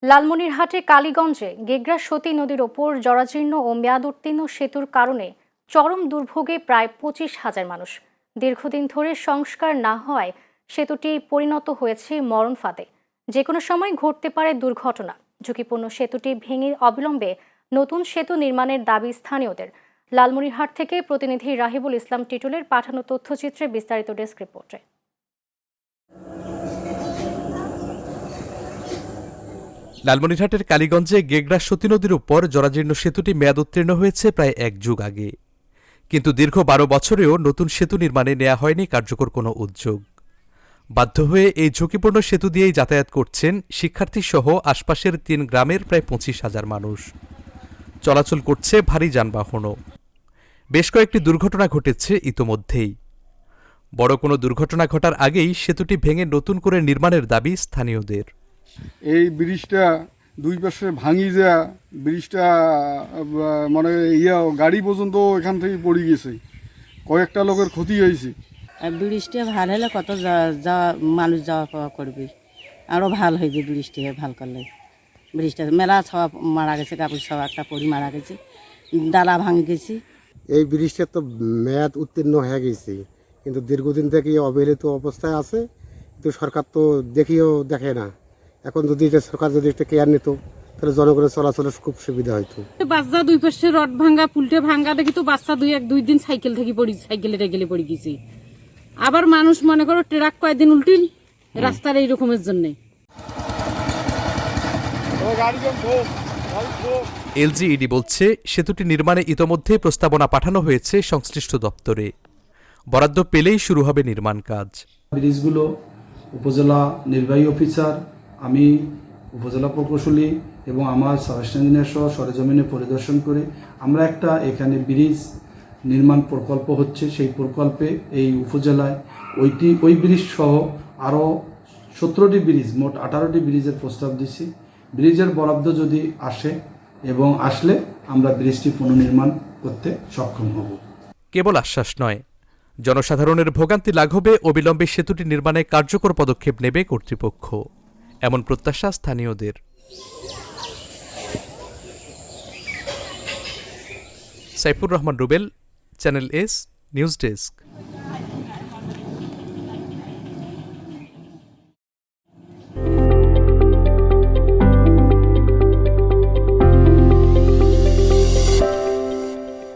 লালমনিরহাটে কালীগঞ্জে গেগরা সতী নদীর ওপর জরাজীর্ণ ও মেয়াদোত্তীর্ণ সেতুর কারণে চরম দুর্ভোগে প্রায় 25,000 মানুষ। দীর্ঘদিন ধরে সংস্কার না হওয়ায় সেতুটি পরিণত হয়েছে মরণ ফাঁদে। যে কোনো সময় ঘটতে পারে দুর্ঘটনা। ঝুঁকিপূর্ণ সেতুটি ভেঙে অবিলম্বে নতুন সেতু নির্মাণের দাবি স্থানীয়দের। লালমনিরহাট থেকে প্রতিনিধি রাহিবুল ইসলাম টিটুলের পাঠানো তথ্যচিত্রে বিস্তারিত ডেস্ক রিপোর্টে। লালমনিরহাটের কালীগঞ্জে গেগরা সতী নদীর উপর জরাজীর্ণ সেতুটি মেয়াদ উত্তীর্ণ হয়েছে প্রায় 1 যুগ আগে, কিন্তু দীর্ঘ 12 বছরেও নতুন সেতু নির্মাণে নেওয়া হয়নি কার্যকর কোনো উদ্যোগ। বাধ্য হয়ে এই ঝুঁকিপূর্ণ সেতু দিয়েই যাতায়াত করছেন শিক্ষার্থীসহ আশপাশের 3 গ্রামের প্রায় 25,000 মানুষ। চলাচল করছে ভারী যানবাহনও। বেশ কয়েকটি দুর্ঘটনা ঘটেছে ইতোমধ্যেই। বড় কোনো দুর্ঘটনা ঘটার আগেই সেতুটি ভেঙে নতুন করে নির্মাণের দাবি স্থানীয়দের। এই ব্রিজটা দুই পাশে ভাঙি যা ব্রিজটা মানে গাড়ি পর্যন্ত এখান থেকে পড়ে গেছে, কয়েকটা লোকের ক্ষতি হয়েছে। ব্রিজটা ভালো হলে কত মানুষ যাওয়া পাওয়া করবে, আরও ভাল হইবে ব্রিজটা ভাল করলে। ব্রিজটা মেলা সব মারা গেছে, কাপড় সব একটা পরি মারা গেছে, ডালা ভাঙি গেছে। এই ব্রিজটা তো মেয়াদ উত্তীর্ণ হয়ে গেছে, কিন্তু দীর্ঘদিন থেকে অবহেলিত অবস্থায় আছে, কিন্তু সরকার তো দেখে না। এখন যদি এটা সরকার যদি একটা কেয়ার নিত তাহলে জনগণের চলাচলের খুব সুবিধা হইতো। বাচ্চা দুই পাশে রড ভাঙ্গা পুলটে ভাঙ্গা দেখি তো বাচ্চা দুই দিন সাইকেল থেকে সাইকেলে পড়ে গেছি। আবার মানুষ মনে করো ট্রাক কয়েকদিন উল্টিন রাস্তার এই রকমের জন্য। এলজিইডি বলছে সেতুটি নির্মাণে ইতোমধ্যে প্রস্তাবনা পাঠানো হয়েছে সংশ্লিষ্ট দপ্তরে। বরাদ্দ পেলেই শুরু হবে নির্মাণ কাজ। ব্রিজগুলো উপজেলা নির্বাহী অফিসার, আমি উপজেলা প্রকৌশলী এবং আমার সার্ভিস ইঞ্জিনিয়ার সহ সরেজমিনে পরিদর্শন করে আমরা একটা এখানে ব্রিজ নির্মাণ প্রকল্প হচ্ছে, সেই প্রকল্পে এই উপজেলায় ওই ব্রিজ সহ আরও 17টি ব্রিজ, মোট 18টি ব্রিজের প্রস্তাব দিচ্ছি। ব্রিজের বরাদ্দ যদি আসে এবং আসলে আমরা ব্রিজটি পুনর্নির্মাণ করতে সক্ষম হব। কেবল আশ্বাস নয়, জনসাধারণের ভোগান্তি লাঘবে অবিলম্বে সেতুটি নির্মাণে কার্যকর পদক্ষেপ নেবে কর্তৃপক্ষ, এমন প্রত্যাশা স্থানীয়দের। Saifur Rahman Rubel, channel S news desk.